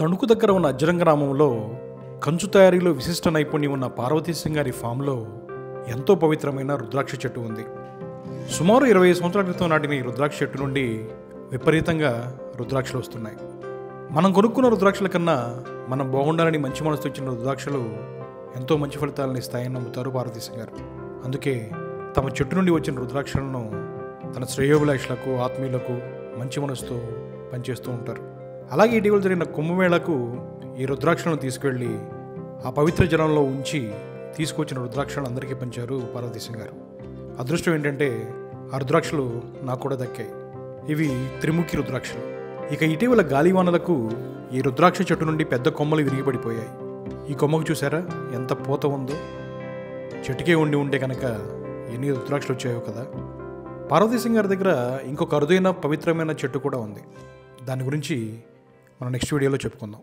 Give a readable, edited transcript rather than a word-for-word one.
తణుకు దగ్గర ఉన్న అజ్జరం గ్రామంలో కంచు తయారీలో విశిష్ట నైపుణ్యం ఉన్న పార్వతీశం గారి ఫామ్లో ఎంతో పవిత్రమైన రుద్రాక్ష చెట్టు ఉంది. సుమారు 20 సంవత్సరాల క్రితం నాటిన ఈ రుద్రాక్ష చెట్టు నుండి విపరీతంగా రుద్రాక్షలు వస్తున్నాయి. మనం కొనుక్కున్న రుద్రాక్షల కన్నా మనం బాగుండాలని మంచి మనసుతో ఇచ్చిన రుద్రాక్షలు ఎంతో మంచి ఫలితాలను ఇస్తాయని నమ్ముతారు పార్వతీశం గారు. అందుకే తమ చెట్టు నుండి వచ్చిన రుద్రాక్షలను తన శ్రేయోభిలాషులకు, ఆత్మీయులకు మంచి మనసుతో పనిచేస్తూ ఉంటారు. అలాగే ఇటీవల జరిగిన కుంభమేళకు ఈ రుద్రాక్షలను తీసుకెళ్ళి ఆ పవిత్ర జలంలో ఉంచి తీసుకొచ్చిన రుద్రాక్షలను అందరికీ పంచారు పార్వతీశం గారు. అదృష్టం ఏంటంటే ఆ రుద్రాక్షలు నాకు కూడా దక్కాయి. ఇవి త్రిముఖి రుద్రాక్షలు. ఇక ఇటీవల గాలివానలకు ఈ రుద్రాక్ష చెట్టు నుండి పెద్ద కొమ్మలు విరిగిపడిపోయాయి. ఈ కొమ్మకు చూసారా ఎంత పూత ఉందో. చెట్టుకే ఉంటే కనుక ఎన్ని రుద్రాక్షలు వచ్చాయో కదా. పార్వతీశం గారి దగ్గర ఇంకొక అరుదైన పవిత్రమైన చెట్టు కూడా ఉంది. దాని గురించి మనం నెక్స్ట్ వీడియోలో చెప్పుకుందాం.